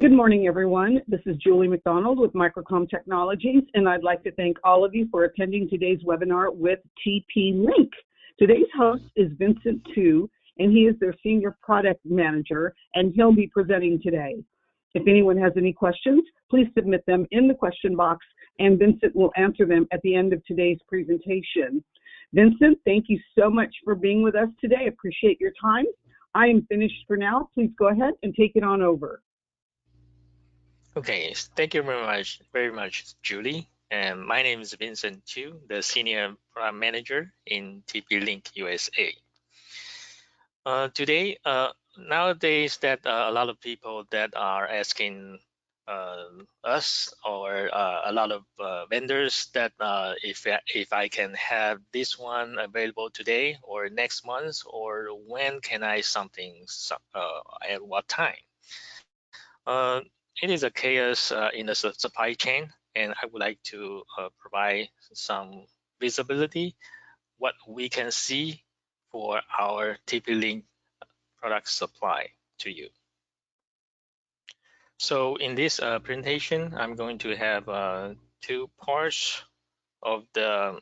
Good morning, everyone. This is Julie McDonald with Microcom Technologies, and I'd like to thank all of you for attending today's webinar with TP-Link. Today's host is Vincent Tu, and he is their Senior Product Manager, and he'll be presenting today. If anyone has any questions, please submit them in the question box, and Vincent will answer them at the end of today's presentation. Vincent, thank you so much for being with us today. Appreciate your time. I am finished for now. Please go ahead and take it on over. Okay, thank you very much, Julie. And my name is Vincent Chu, the Senior Product Manager in TP-Link USA. Today, nowadays, that a lot of people that are asking us or a lot of vendors that if I can have this one available today or next month, or when can I something at what time. It is a chaos in the supply chain, and I would like to provide some visibility, what we can see for our TP-Link product supply to you. So in this presentation, I'm going to have two parts of the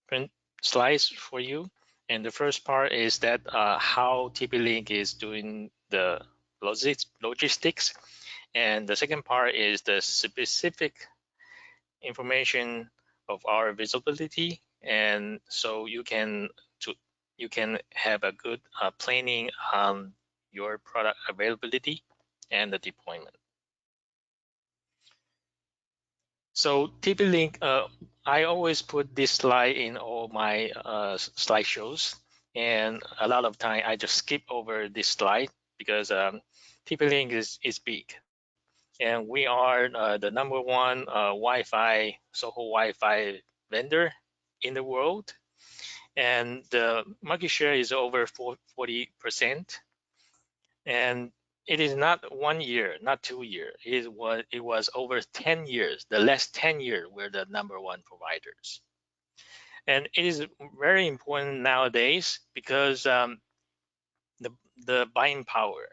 print slides for you. And the first part is that how TP-Link is doing the logistics. And the second part is the specific information of our visibility, and so you can have a good planning on your product availability and the deployment. So TP-Link, I always put this slide in all my slideshows, and a lot of time I just skip over this slide because TP-Link is big. And we are the #1 Wi-Fi, SOHO Wi-Fi vendor in the world. And the market share is over 40%. And it is not 1 year, not 2 years. It was over 10 years. The last 10 years, we're the #1 providers. And it is very important nowadays because the buying power.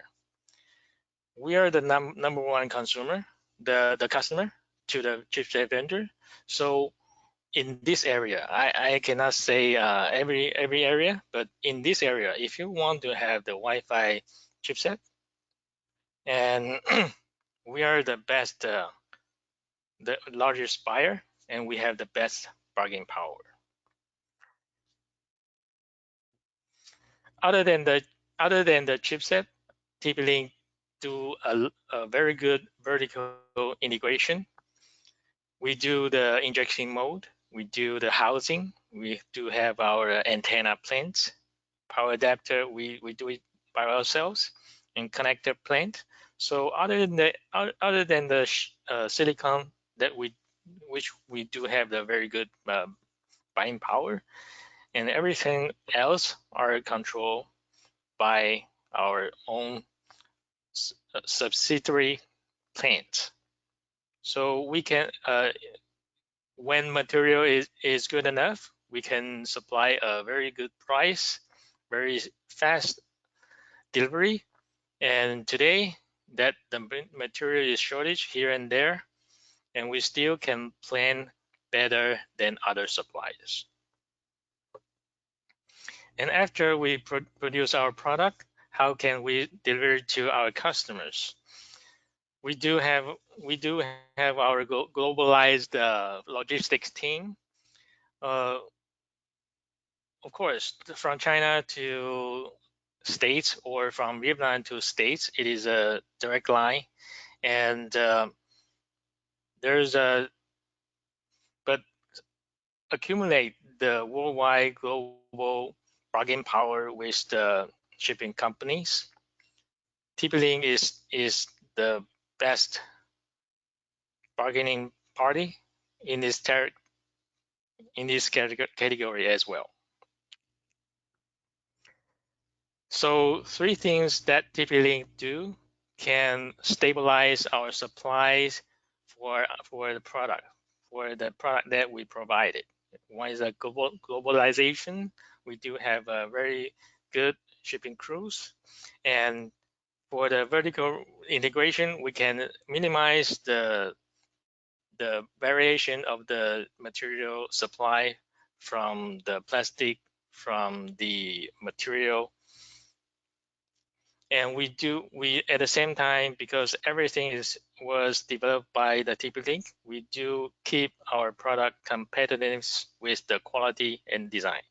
We are the #1 consumer, the customer to the chipset vendor. So in this area, I cannot say every area, but in this area, if you want to have the Wi-Fi chipset, and we are the best, the largest buyer, and we have the best bargaining power. Other than the chipset, TP-Link do a very good vertical integration. We do the injection mold, we do the housing, we do have our antenna plant, power adapter, we do it by ourselves, and connector plant. So other than the silicon that which we do have the very good buying power, and everything else are controlled by our own subsidiary plant. So we can, when material is good enough, we can supply a very good price, very fast delivery. And today, that the material is shortage here and there, and we still can plan better than other suppliers. And after we produce our product, how can we deliver to our customers? We do have our globalized logistics team. Of course, from China to States or from Vietnam to States, it is a direct line, and but accumulate the worldwide global bargaining power with the shipping companies. TP-Link is the best bargaining party in this category as well. So 3 things that TP-Link do can stabilize our supplies for the product that we provided. One is a globalization. We do have a very good shipping crews, and for the vertical integration, we can minimize the variation of the material supply from the plastic, from the material. And we at the same time, because everything was developed by the TP-Link, we do keep our product competitive with the quality and design.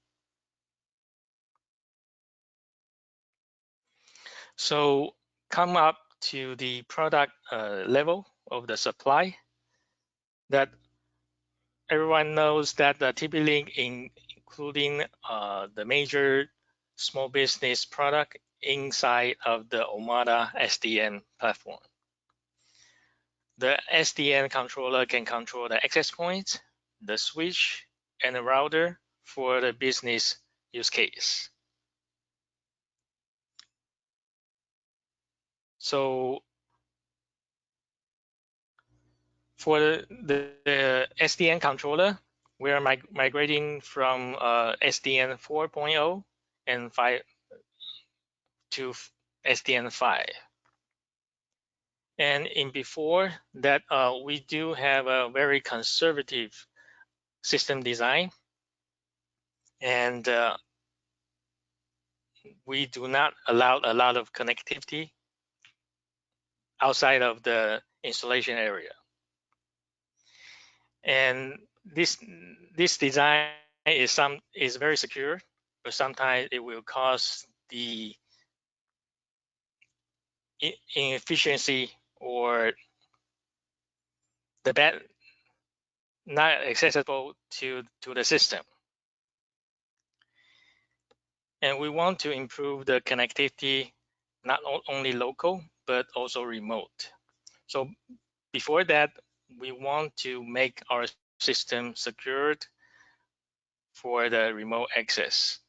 So come up to the product level of the supply, that everyone knows that the TP-Link, including the major small business product inside of the Omada SDN platform. The SDN controller can control the access points, the switch, and the router for the business use case. So for the SDN controller, we are migrating from SDN 4.0 and 5 to SDN 5. And in before that, we do have a very conservative system design, and we do not allow a lot of connectivity outside of the installation area. And this design is very secure, but sometimes it will cause the inefficiency or the bad not accessible to the system. And we want to improve the connectivity, not only local, but also remote. So before that, we want to make our system secured for the remote access.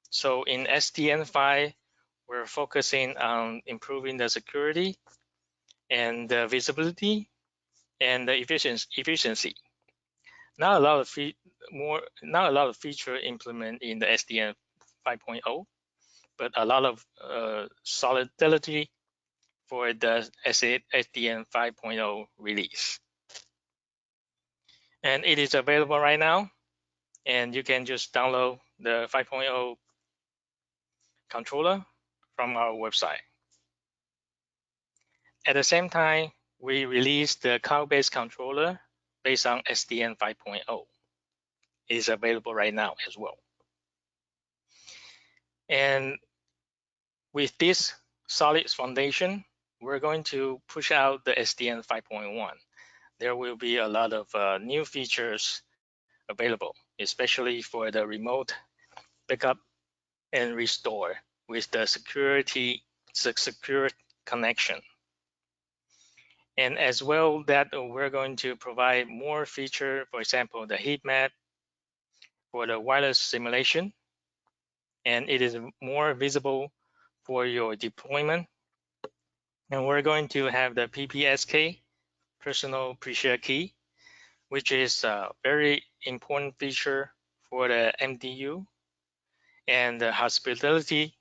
So in SDN5, we're focusing on improving the security and the visibility and the efficiency. Not a lot of feature implement in the SDN 5.0, but a lot of solidity for the SDN 5.0 release. And it is available right now, and you can just download the 5.0 controller from our website. At the same time, we released the cloud-based controller based on SDN 5.0. It is available right now as well. And with this solid foundation, we're going to push out the SDN 5.1. There will be a lot of new features available, especially for the remote backup and restore with the secure connection. And as well, that we're going to provide more feature, for example, the heat map for the wireless simulation, and it is more visible for your deployment. And we're going to have the PPSK, personal pre-share key, which is a very important feature for the MDU and the hospitality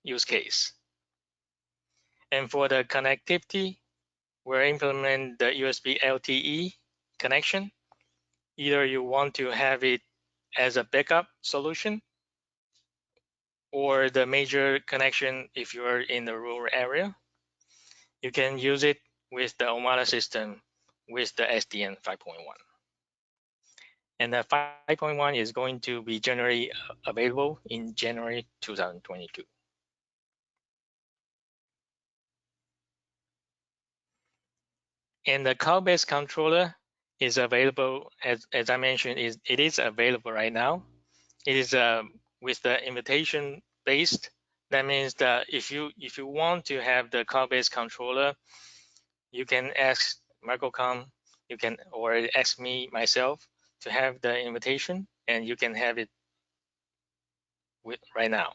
use case. And for the connectivity, we're implement the USB LTE connection. Either you want to have it as a backup solution or the major connection if you're in the rural area. You can use it with the Omada system with the SDN 5.1. And the 5.1 is going to be generally available in January 2022. And the cloud-based controller is available, as I mentioned, it is available right now. It is with the invitation based. That means that if you want to have the cloud-based controller, you can ask Microcom, or ask me myself to have the invitation, and you can have it right now.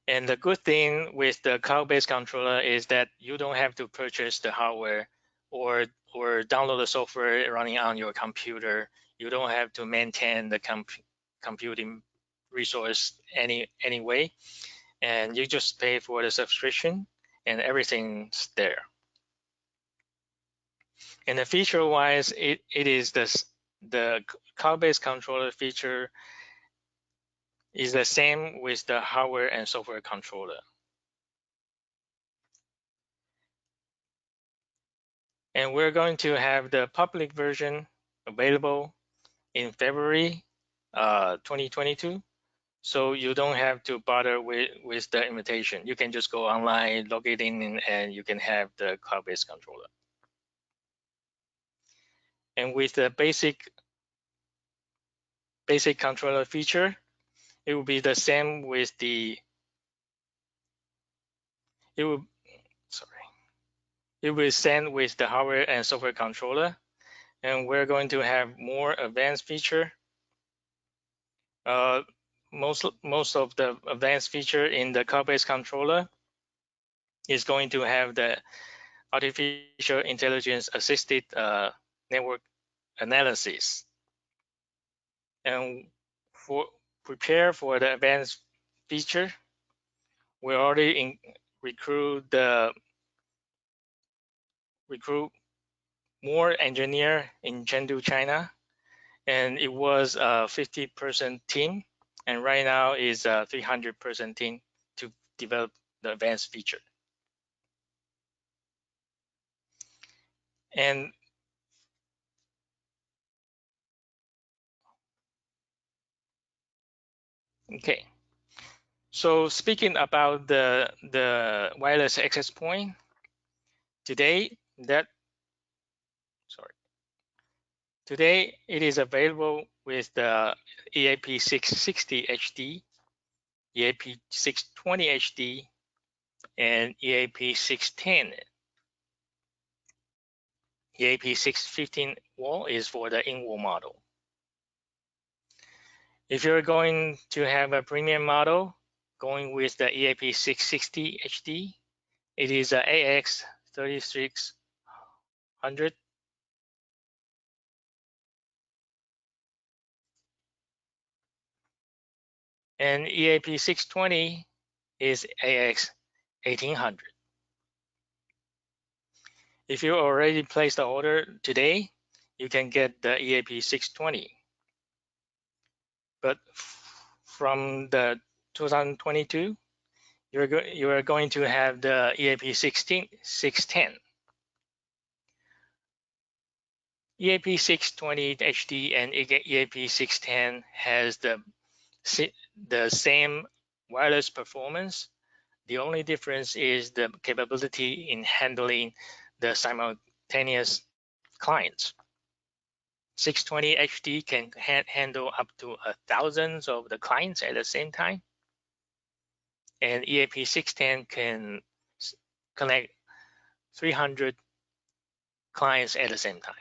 And the good thing with the cloud-based controller is that you don't have to purchase the hardware or download the software running on your computer. You don't have to maintain the computing resource anyway. and you just pay for the subscription and everything's there. And the feature wise, it is the cloud-based controller feature is the same with the hardware and software controller. And we're going to have the public version available in February 2022. So you don't have to bother with the invitation. You can just go online, log it in, and you can have the cloud-based controller. And with the basic controller feature, it will be the same with the it will send with the hardware and software controller, and we're going to have more advanced feature. Most of the advanced feature in the cloud-based controller is going to have the artificial intelligence assisted network analysis. And prepare for the advanced feature, we already recruit more engineer in Chengdu, China, and it was a 50% team, and right now is a 300% team to develop the advanced feature. And okay, so speaking about the wireless access point, today it is available with the EAP 660 HD, EAP 620 HD, and EAP 610. EAP 615 wall is for the in-wall model. If you're going to have a premium model going with the EAP 660 HD, it is a AX 3600. And EAP 620 is AX 1800. If you already placed the order today, you can get the EAP 620. But from the 2022, you are going to have the EAP 610. EAP 620 HD and EAP 610 has the same wireless performance. The only difference is the capability in handling the simultaneous clients. 620 HD can handle up to thousands of the clients at the same time, and EAP 610 can connect 300 clients at the same time.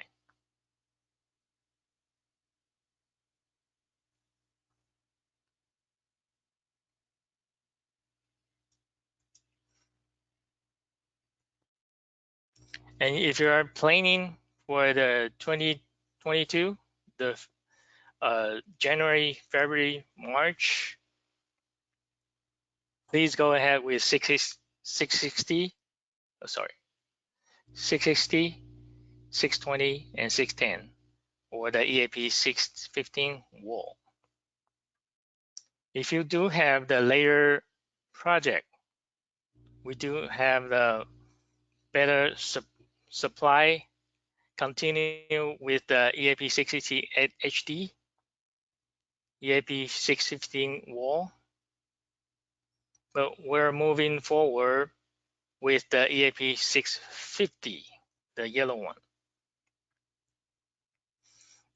And if you are planning for the 2022, the January, February, March, please go ahead with 660, 620, and 610, or the EAP 615 wall. If you do have the later project, we do have the better supply. Continue with the EAP 660 HD, EAP 615 wall, but we're moving forward with the EAP 650, the yellow one.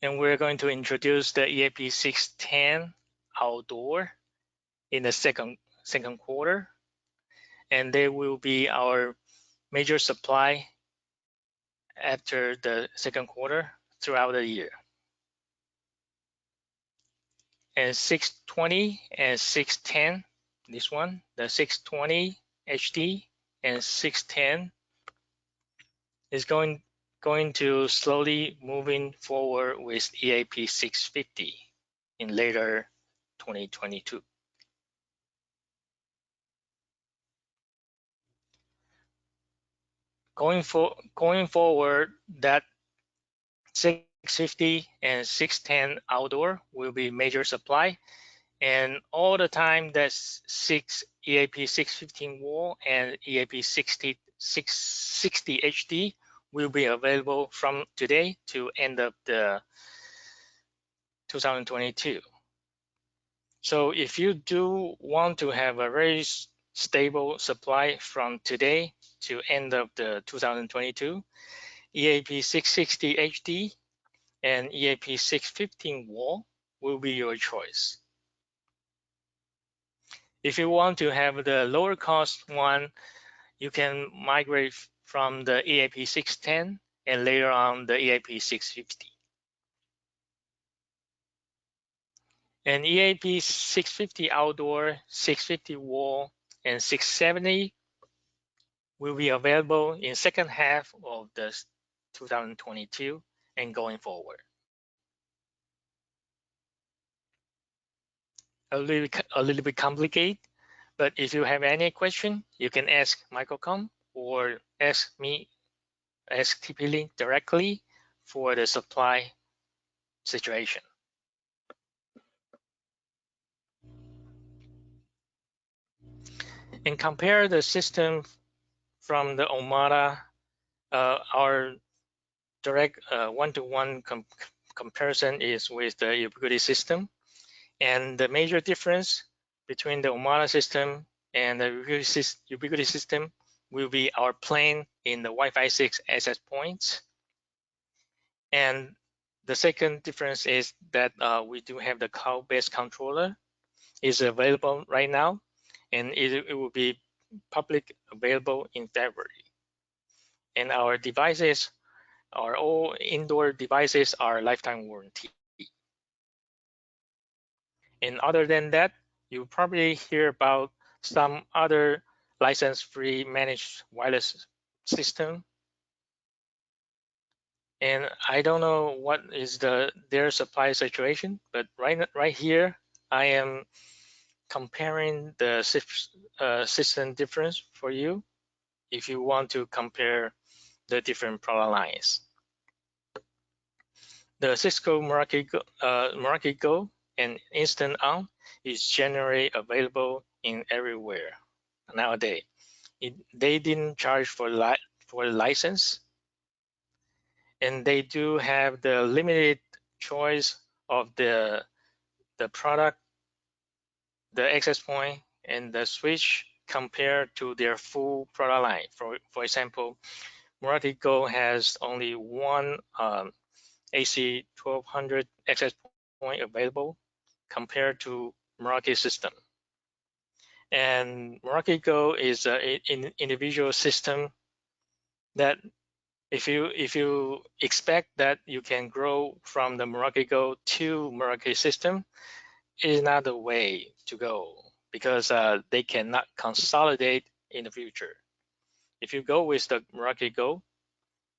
And we're going to introduce the EAP 610 outdoor in the second quarter, and they will be our major supply after the second quarter throughout the year. And 620 and 610, this one, the 620 HD and 610 is going to slowly moving forward with EAP 650 in later 2022. Going forward, that 650 and 610 outdoor will be major supply, and all the time that's EAP 615 wall and EAP 660 HD will be available from today to end of the 2022. So if you do want to have a very stable supply from today to end of the 2022, EAP 660 HD and EAP 615 wall will be your choice. If you want to have the lower cost one, you can migrate from the EAP 610 and later on the EAP 650. And EAP 650 outdoor, 650 wall, and 670 will be available in second half of the 2022 and going forward. A little bit complicated, but if you have any question, you can ask Microcom or ask TP-Link directly for the supply situation. And compare the system from the Omada, our direct one-to-one comparison is with the Ubiquiti system. And the major difference between the Omada system and the Ubiquiti system will be our plane in the Wi-Fi 6 access points. And the second difference is that we do have the cloud-based controller is available right now, and it will be public available in February. And our devices are all indoor devices are lifetime warranty. And other than that, you probably hear about some other license-free managed wireless system. And I don't know what is their supply situation, but right here, I am comparing the system difference for you if you want to compare the different product lines. The Cisco Meraki Go and Instant On is generally available in everywhere nowadays. They didn't charge for license, and they do have the limited choice of the product, the access point, and the switch compared to their full product line. For example, Meraki Go has only one AC 1200 access point available compared to Meraki system. And Meraki Go is an individual system that if you expect that you can grow from the Meraki Go to Meraki system, it is not the way to go because they cannot consolidate in the future. If you go with the Meraki Go,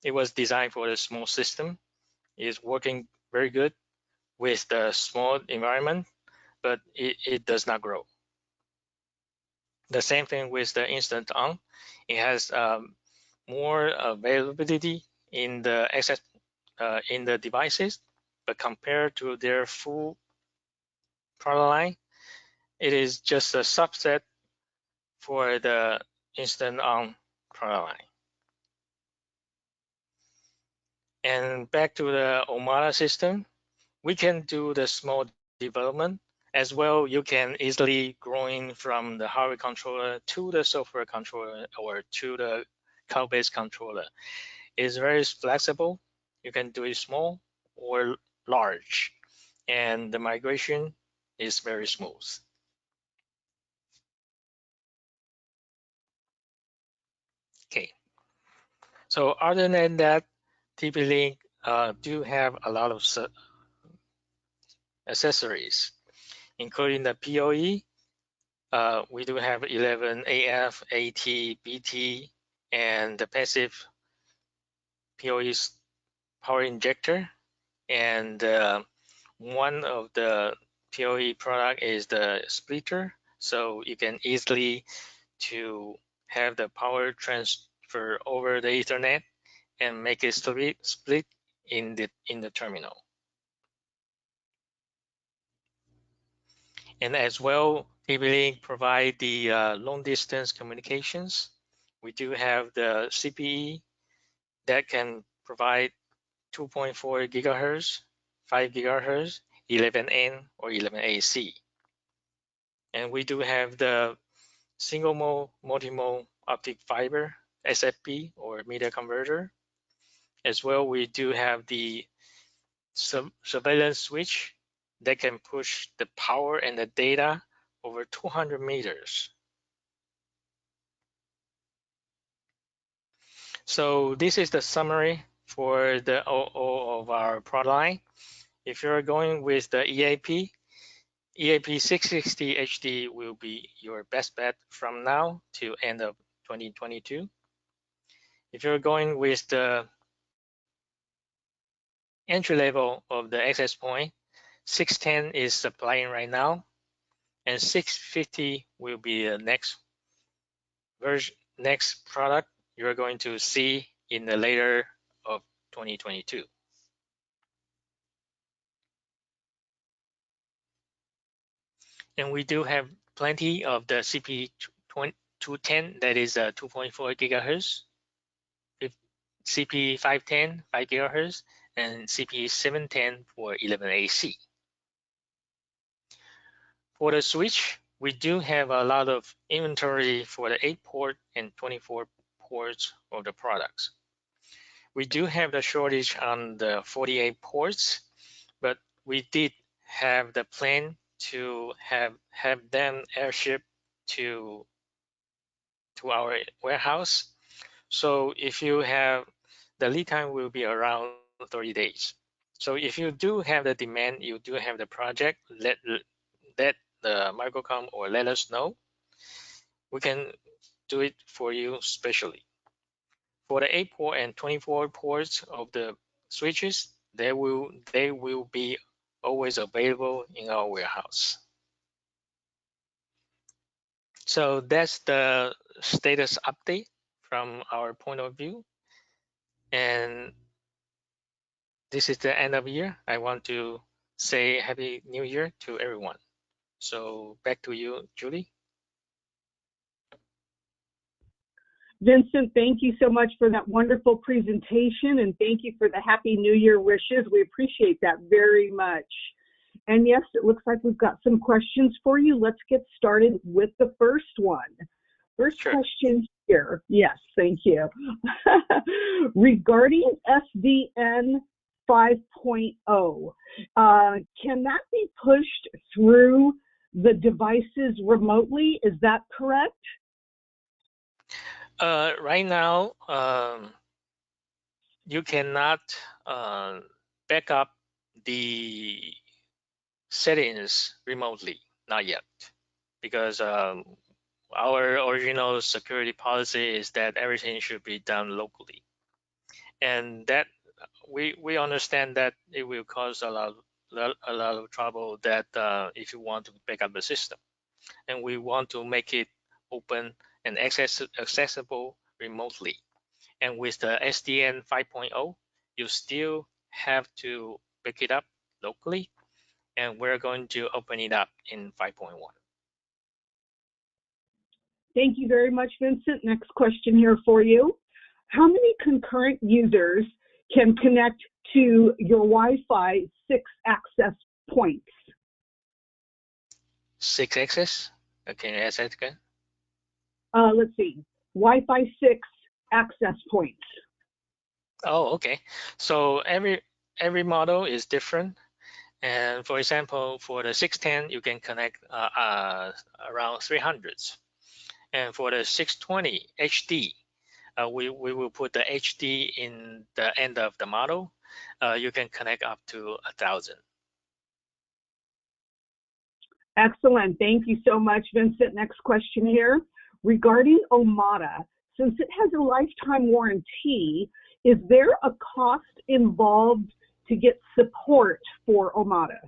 it was designed for a small system. It is working very good with the small environment, but it does not grow. The same thing with the Instant On. It has more availability in the access in the devices, but compared to their full product line, it is just a subset for the Instant On product line. And back to the Omada system, we can do the small development as well. You can easily growing from the hardware controller to the software controller or to the cloud-based controller. It's very flexible. You can do it small or large, and the migration is very smooth. Okay. So other than that, TP-Link do have a lot of accessories, including the PoE. We do have 11 AF, AT, BT, and the passive PoE power injector. And one of the PoE product is the splitter, so you can easily to have the power transfer over the Ethernet and make it split in the terminal. And as well, TP-Link provide the long distance communications. We do have the CPE that can provide 2.4 gigahertz, 5 gigahertz, 11N or 11AC. And we do have the single mode, multi-mode optic fiber, SFP or media converter. As well, we do have the surveillance switch that can push the power and the data over 200 meters. So this is the summary for the all of our product line. If you're going with the EAP 660 HD will be your best bet from now to end of 2022. If you're going with the entry level of the access point, 610 is supplying right now, and 650 will be the next version, next product you're going to see in the later of 2022. And we do have plenty of the CP210 that is 2.4 gigahertz, CP510 5 gigahertz, and CP710 for 11AC. For the switch, we do have a lot of inventory for the 8-port and 24 ports of the products. We do have the shortage on the 48 ports, but we did have the plan to have them airship to our warehouse. So if you have, the lead time will be around 30 days. So if you do have the demand, you do have the project, let the Microcom or let us know. We can do it for you specially. For the 8-port and 24 ports of the switches, they will be always available in our warehouse. So that's the status update from our point of view. And this is the end of year. I want to say Happy New Year to everyone. So back to you, Julie. Vincent, thank you so much for that wonderful presentation, and thank you for the Happy New Year wishes. We appreciate that very much. And yes, it looks like we've got some questions for you. Let's get started with the first one. First question here. Yes, thank you. Regarding SDN 5.0, can that be pushed through the devices remotely? Is that correct? Right now, you cannot back up the settings remotely, not yet, because our original security policy is that everything should be done locally, and that we understand that it will cause a lot of trouble that if you want to back up the system, and we want to make it open and accessible remotely. And with the SDN 5.0, you still have to back it up locally, and we're going to open it up in 5.1. Thank you very much, Vincent. Next question here for you. How many concurrent users can connect to your Wi-Fi 6 access points? 6 access? Can you ask that again? Let's see. Wi-Fi 6 access points. Oh, okay. So every model is different. And for example, for the 610, you can connect around 300s. And for the 620 HD, we will put the HD in the end of the model. You can connect up to 1,000. Excellent. Thank you so much, Vincent. Next question here. Regarding Omada, since it has a lifetime warranty, is there a cost involved to get support for Omada?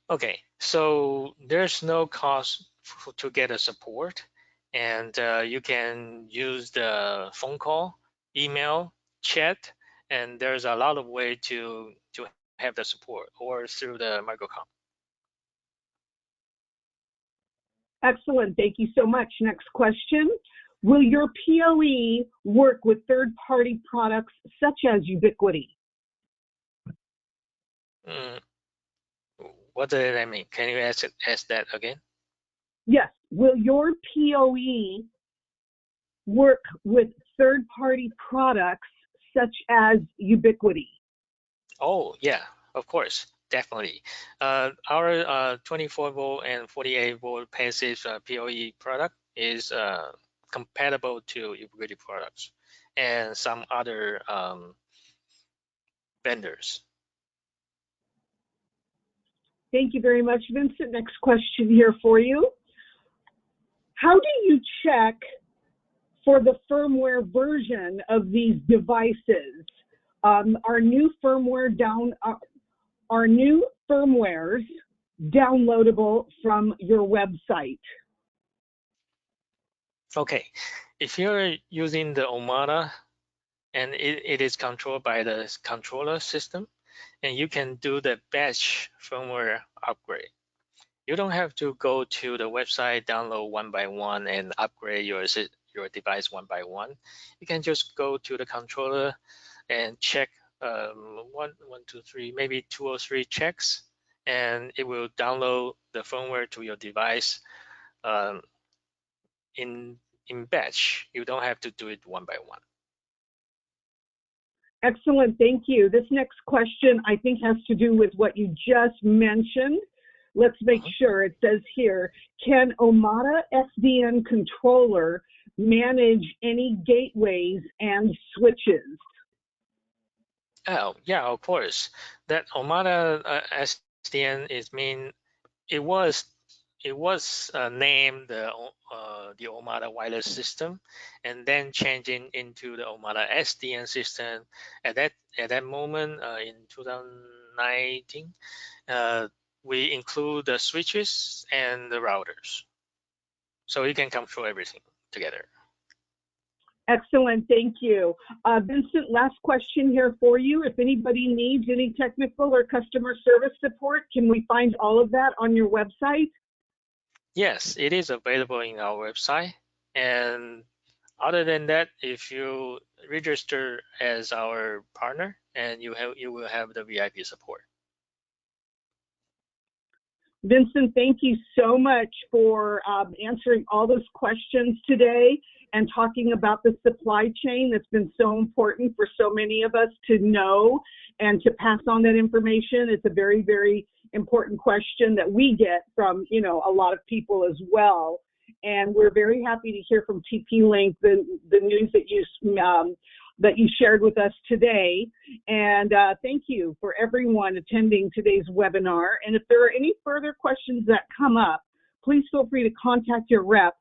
Okay, so there's no cost to get a support. and you can use the phone call, email, chat, and there's a lot of way to have the support or through the Microcom. Excellent. Thank you so much. Next question. Will your PoE work with third-party products such as Ubiquity? What did I mean? Can you ask that again? Yes. Will your PoE work with third-party products such as Ubiquity? Oh, yeah, of course, definitely. Our 24-volt and 48-volt passive PoE product is compatible to Ubiquity products and some other vendors. Thank you very much, Vincent. Next question here for you. How do you check for the firmware version of these devices? Are new firmwares downloadable from your website? Okay, if you're using the Omada and it is controlled by the controller system, and you can do the batch firmware upgrade. You don't have to go to the website, download one by one, and upgrade your device one by one. You can just go to the controller and check one, two, three, maybe 2 or 3 checks, and it will download the firmware to your device in batch. You don't have to do it one by one. Excellent, thank you. This next question I think has to do with what you just mentioned. Let's make sure. It says here, can Omada SDN controller manage any gateways and switches? Oh, yeah, of course. That Omada SDN it was named the Omada wireless system, and then changing into the Omada SDN system. At that moment in 2019, we include the switches and the routers, so you can control everything together. Excellent, thank you. Vincent, last question here for you. If anybody needs any technical or customer service support, can we find all of that on your website? Yes, it is available in our website. And other than that, if you register as our partner, and you will have the VIP support. Vincent, thank you so much for answering all those questions today and talking about the supply chain that's been so important for so many of us to know and to pass on that information. It's a very, very important question that we get from, a lot of people as well. And we're very happy to hear from TP-Link the news that you shared with us today. And thank you for everyone attending today's webinar. And if there are any further questions that come up, please feel free to contact your rep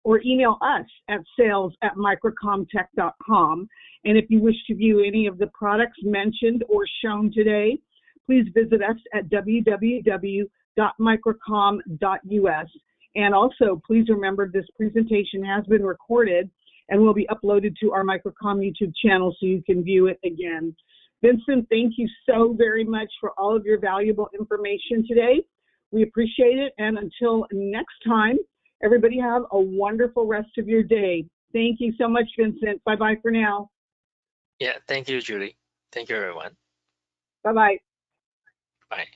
or email us at sales@microcomtech.com. And if you wish to view any of the products mentioned or shown today, please visit us at www.microcom.us. And also, please remember this presentation has been recorded and will be uploaded to our Microcom YouTube channel so you can view it again. Vincent, thank you so very much for all of your valuable information today. We appreciate it. And until next time, everybody have a wonderful rest of your day. Thank you so much, Vincent. Bye-bye for now. Yeah, thank you, Julie. Thank you, everyone. Bye-bye. Bye.